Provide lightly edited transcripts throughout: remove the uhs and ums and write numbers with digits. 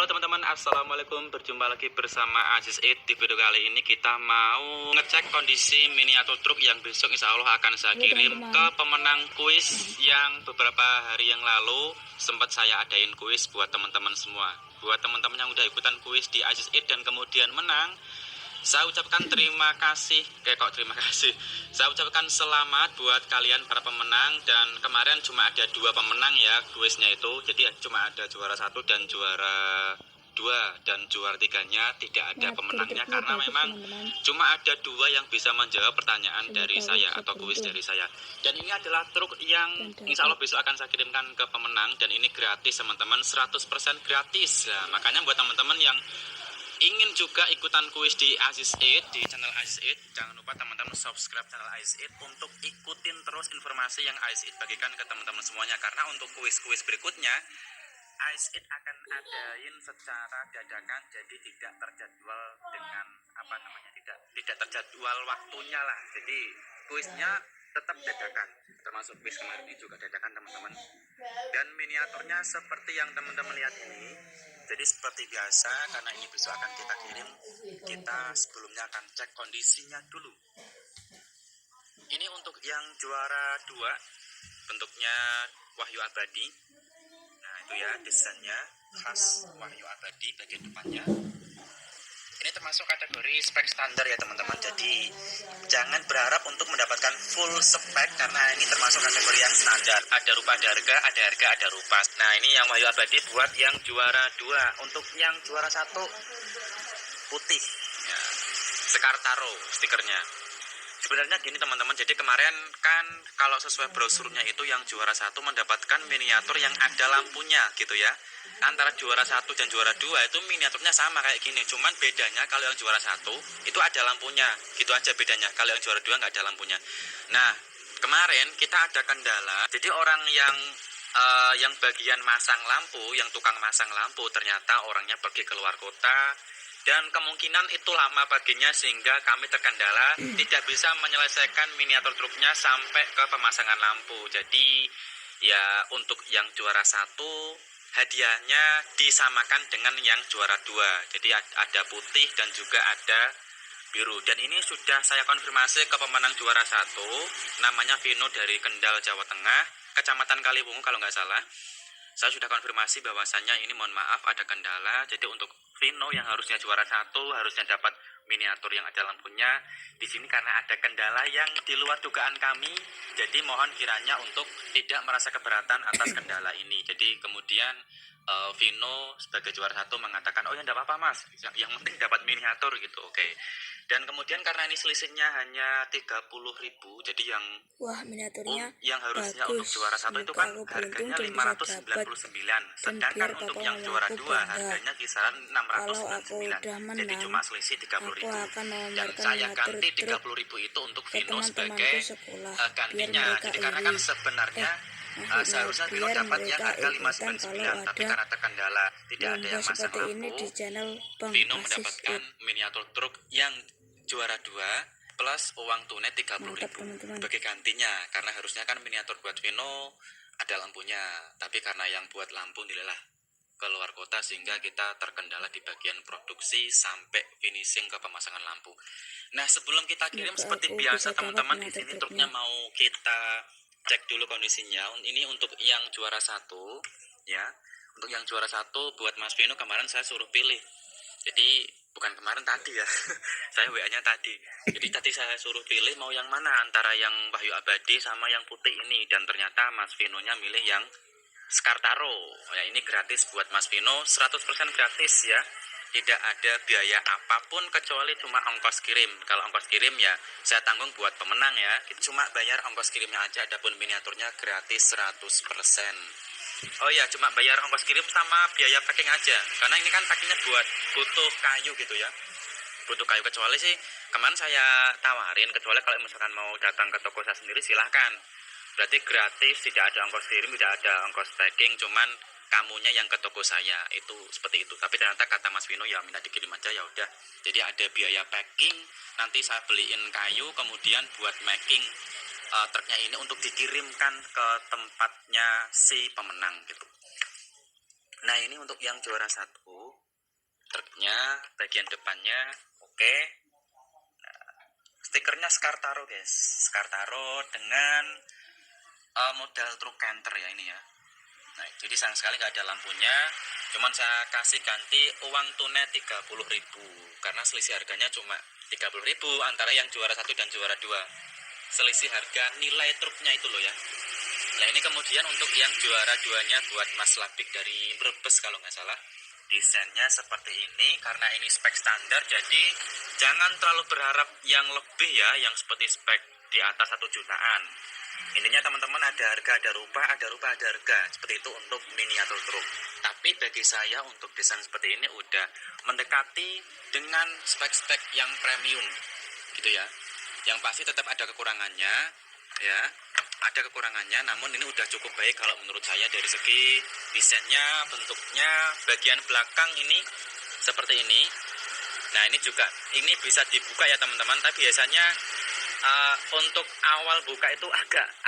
Halo teman-teman, assalamualaikum. Berjumpa lagi bersama Aziz Eid. Di video kali ini kita mau ngecek kondisi miniatur truk yang besok insya Allah akan saya kirim ke pemenang kuis yang beberapa hari yang lalu sempat saya adain kuis buat teman-teman semua. Buat teman-teman yang udah ikutan kuis di Aziz Eid dan kemudian menang, saya ucapkan terima kasih. Saya ucapkan selamat buat kalian para pemenang. Dan kemarin cuma ada 2 pemenang ya kuisnya itu. Jadi cuma ada juara 1 dan juara 2, dan juara 3-nya tidak ada pemenangnya karena memang cuma ada 2 yang bisa menjawab pertanyaan dari saya atau kuis dari saya. Dan ini adalah truk yang insya Allah besok akan saya kirimkan ke pemenang, dan ini gratis teman-teman, 100% gratis. Nah, makanya buat teman-teman yang ingin juga ikutan kuis di Aziz Eid, di channel Aziz Eid, jangan lupa teman-teman subscribe channel Aziz Eid untuk ikutin terus informasi yang Aziz Eid bagikan ke teman-teman semuanya. Karena untuk kuis-kuis berikutnya Aziz Eid akan adain secara dadakan, jadi tidak terjadwal dengan tidak terjadwal waktunya lah. Jadi kuisnya tetap dadakan, termasuk kuis kemarin ini juga dadakan teman-teman. Dan miniaturnya seperti yang teman-teman lihat ini. Jadi seperti biasa, karena ini besok akan kita kirim, kita sebelumnya akan cek kondisinya dulu. Ini untuk yang juara 2, bentuknya Wahyu Abadi. Nah itu ya desainnya khas Wahyu Abadi bagian depannya. Ini termasuk kategori spek standar ya teman-teman. Jadi jangan berharap untuk mendapatkan full spek karena ini termasuk kategori yang standar. Ada rupa, ada harga, ada rupa. Nah ini yang Wahyu Abadi buat yang juara 2. Untuk yang juara 1 putih ya, Sekartaro stikernya. Sebenarnya gini teman-teman, jadi kemarin kan kalau sesuai brosurnya itu yang juara 1 mendapatkan miniatur yang ada lampunya gitu ya. Antara juara 1 dan juara 2 itu miniaturnya sama kayak gini, cuman bedanya kalau yang juara 1 itu ada lampunya, gitu aja bedanya. Kalau yang juara 2 nggak ada lampunya. Nah kemarin kita ada kendala, jadi orang yang bagian masang lampu, yang tukang masang lampu ternyata orangnya pergi keluar kota. Dan kemungkinan itu lama paginya sehingga kami terkendala tidak bisa menyelesaikan miniatur truknya sampai ke pemasangan lampu. Jadi ya untuk yang juara 1 hadiahnya disamakan dengan yang juara 2. Jadi ada putih dan juga ada biru. Dan ini sudah saya konfirmasi ke pemenang juara 1, namanya Vino dari Kendal, Jawa Tengah, Kecamatan Kaliwungu kalau nggak salah. Saya sudah konfirmasi bahwasannya ini mohon maaf ada kendala. Jadi untuk Vino yang harusnya juara 1 harusnya dapat miniatur yang ada lampunya. Di sini karena ada kendala yang di luar dugaan kami. Jadi mohon kiranya untuk tidak merasa keberatan atas kendala ini. Jadi kemudian Vino sebagai juara 1 mengatakan, oh ya enggak apa-apa mas, yang penting dapat miniatur gitu. Oke. Dan kemudian karena ini selisihnya hanya 30.000, jadi miniaturnya yang harusnya bagus. untuk juara 1 itu kan harganya 599, sedangkan untuk yang juara 2 harganya kisaran 699. Jadi cuma selisih 30.000. Dan saya ganti 30.000 itu untuk Vino sebagai gantinya. Jadi karena kan sebenarnya seharusnya Vino dapat yang harga 599, tapi karena terkendala tidak ada yang masang lampu, Vino mendapatkan miniatur truk yang juara 2 plus uang tunai 30.000 sebagai gantinya. Karena harusnya kan miniatur buat Vino ada lampunya, tapi karena yang buat lampu nilailah keluar kota sehingga kita terkendala di bagian produksi sampai finishing ke pemasangan lampu. Nah sebelum kita kirim seperti biasa teman-teman, di sini truknya mau kita cek dulu kondisinya. Ini untuk yang juara 1 ya. Untuk yang juara 1 buat Mas Vino kemarin saya suruh pilih. Jadi bukan kemarin, tadi ya. Saya WA-nya tadi. Jadi tadi saya suruh pilih mau yang mana antara yang Wahyu Abadi sama yang putih ini. Dan ternyata Mas Vino-nya milih yang Sekartaro. Ya ini gratis buat Mas Vino, 100% gratis ya. Tidak ada biaya apapun kecuali cuma ongkos kirim. Kalau ongkos kirim ya saya tanggung buat pemenang ya. Cuma bayar ongkos kirimnya aja, adapun miniaturnya gratis 100%. Oh ya, cuma bayar ongkos kirim sama biaya packing aja. Karena ini kan packingnya butuh kayu gitu ya. Butuh kayu, kecuali sih kemarin saya tawarin, kecuali kalau misalkan mau datang ke toko saya sendiri silahkan. Berarti gratis, tidak ada ongkos kirim, tidak ada ongkos packing, cuman kamunya yang ke toko saya, itu seperti itu. Tapi ternyata kata Mas Vino ya minta dikirim aja, ya udah. Jadi ada biaya packing, nanti saya beliin kayu, kemudian buat making truknya ini untuk dikirimkan ke tempatnya si pemenang gitu. Nah ini untuk yang juara 1 truknya, bagian depannya oke. Stikernya Skartaro guys, Skartaro dengan model truk canter ya ini ya. Nah, jadi sayang sekali nggak ada lampunya, cuman saya kasih ganti uang tunai 30.000 karena selisih harganya cuma 30.000 antara yang juara 1 dan juara 2. Selisih harga nilai truknya itu loh ya. Nah ini kemudian untuk yang juara 2-nya buat Mas Labik dari Brebes kalau nggak salah. Desainnya seperti ini karena ini spek standar, jadi jangan terlalu berharap yang lebih ya, yang seperti spek di atas 1 jutaan. Intinya teman-teman ada harga, ada rupa, ada harga. Seperti itu untuk miniatur truk. Tapi bagi saya untuk desain seperti ini udah mendekati dengan spek-spek yang premium gitu ya. Yang pasti tetap ada kekurangannya ya. Ada kekurangannya, namun ini udah cukup baik kalau menurut saya dari segi desainnya, bentuknya, bagian belakang ini seperti ini. Nah ini juga, ini bisa dibuka ya teman-teman, tapi biasanya untuk awal buka itu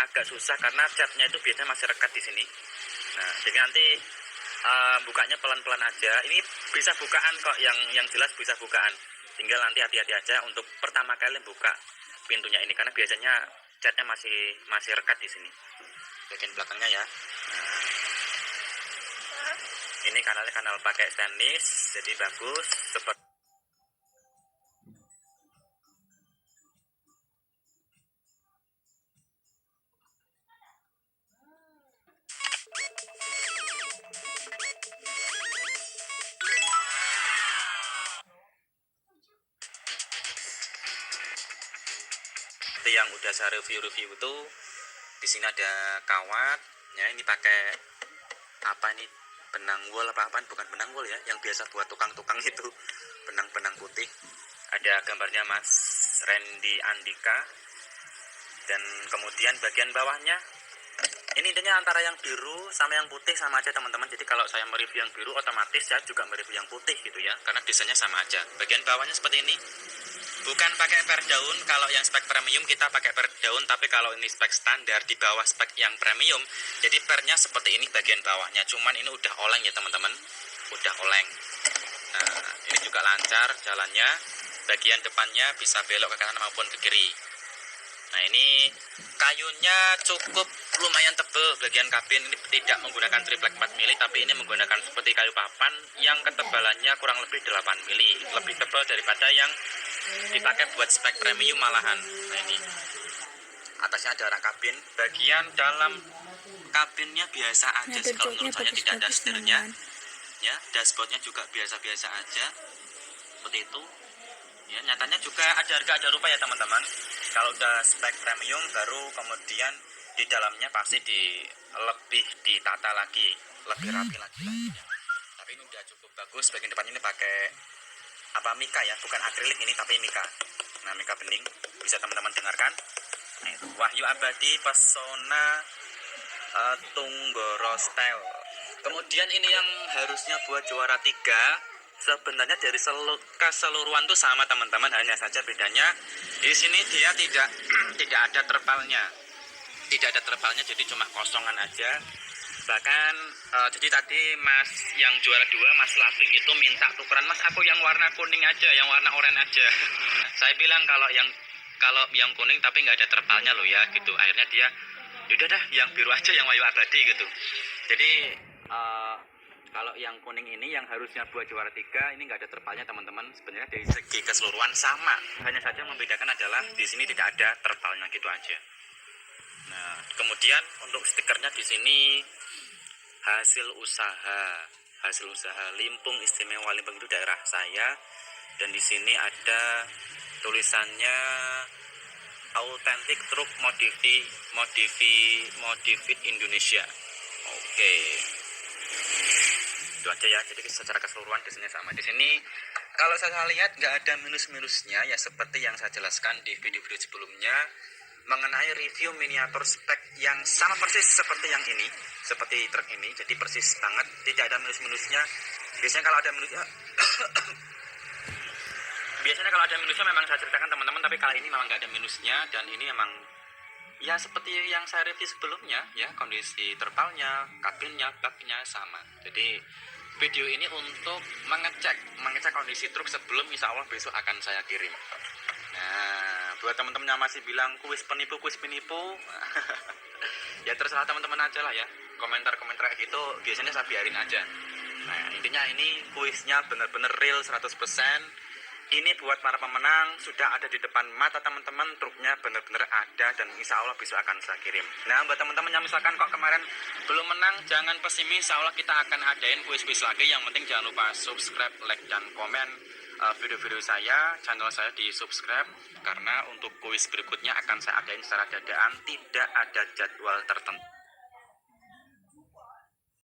agak susah karena catnya itu biasanya masih rekat di sini. Nah jadi nanti bukanya pelan-pelan aja. Ini bisa bukaan kok, yang jelas bisa bukaan. Tinggal nanti hati-hati aja untuk pertama kali buka pintunya ini karena biasanya catnya masih rekat di sini bagian belakangnya ya. Nah, ini kanalnya kanal pakai stainless jadi bagus seperti yang udah saya review itu. Di sini ada kawat ya, ini pakai apa ini, benang wol apa-apaan, bukan benang wol ya, yang biasa buat tukang-tukang itu, benang-benang putih. Ada gambarnya Mas Randy Andika. Dan kemudian bagian bawahnya ini intinya antara yang biru sama yang putih sama aja teman-teman. Jadi kalau saya mereview yang biru otomatis saya juga mereview yang putih gitu ya, karena desainnya sama aja. Bagian bawahnya seperti ini, bukan pakai per daun. Kalau yang spek premium kita pakai per daun, tapi kalau ini spek standar di bawah spek yang premium, jadi pernya seperti ini bagian bawahnya. Cuman ini udah oleng ya teman-teman, udah oleng. Nah ini juga lancar jalannya, bagian depannya bisa belok ke kanan maupun ke kiri. Nah ini kayunya cukup lumayan tebal, bagian kabin ini tidak menggunakan triplek 4 mili, tapi ini menggunakan seperti kayu papan yang ketebalannya kurang lebih 8 mili, lebih tebal daripada yang dipakai buat spek premium malahan. Nah ini atasnya ada rak kabin, bagian dalam kabinnya biasa aja sih kalau menurut saya, tidak ada setirnya ya. Dashboardnya juga biasa-biasa aja seperti itu ya. Nyatanya juga ada harga ada rupa ya teman-teman. Kalau udah spek premium baru kemudian di dalamnya pasti lebih ditata lagi, lebih rapi lagi lah ya. Tapi ini udah cukup bagus. Bagian depan ini pakai apa, mika ya, bukan akrilik ini tapi mika. Nah mika bening, bisa teman-teman dengarkan. Nah itu Wahyu Abadi Pesona Tunggoro Style. Kemudian ini yang harusnya buat juara 3, sebenarnya dari keseluruhan tuh sama teman-teman, hanya saja bedanya di sini dia tidak ada terpalnya, jadi cuma kosongan aja. Bahkan jadi tadi Mas yang juara 2 Mas Lafik itu minta tukeran, Mas aku yang warna kuning aja, yang warna oranye aja. Saya bilang kalau yang kuning tapi nggak ada terpalnya loh ya gitu. Akhirnya dia yaudah dah yang biru aja, yang Wahyu Abadi gitu. Jadi kalau yang kuning ini yang harusnya buat juara 3 ini nggak ada terpalnya teman-teman. Sebenarnya dari segi keseluruhan sama, hanya saja membedakan adalah di sini tidak ada terpalnya gitu aja. Nah kemudian untuk stikernya di sini hasil usaha Limpung Istimewa Limpung itu daerah saya, dan di sini ada tulisannya Authentic Truck Modified Indonesia. Oke. Itu aja ya. Jadi secara keseluruhan desainnya sama. Di sini kalau saya lihat nggak ada minus-minusnya ya, seperti yang saya jelaskan di video-video sebelumnya mengenai review miniatur spek yang sama persis seperti yang ini, seperti truk ini. Jadi persis banget, tidak ada minus-minusnya. Biasanya kalau ada minusnya memang saya ceritakan teman-teman, tapi kali ini memang nggak ada minusnya. Dan ini memang ya seperti yang saya review sebelumnya ya, kondisi terpalnya, kabinnya, baknya sama. Jadi video ini untuk mengecek kondisi truk sebelum insya Allah besok akan saya kirim. Nah, buat teman-teman yang masih bilang kuis penipu, ya terserah teman-teman aja lah ya. Komentar-komentar kayak gitu biasanya saya biarin aja. Nah, intinya ini kuisnya benar-benar real 100%. Ini buat para pemenang, sudah ada di depan mata teman-teman, truknya benar-benar ada dan insya Allah besok akan saya kirim. Nah, buat teman-teman yang misalkan kok kemarin belum menang, jangan pesimis, insya Allah kita akan adain kuis-kuis lagi. Yang penting jangan lupa subscribe, like, dan komen video-video saya, channel saya di subscribe. Karena untuk kuis berikutnya akan saya adain secara dadaan, tidak ada jadwal tertentu.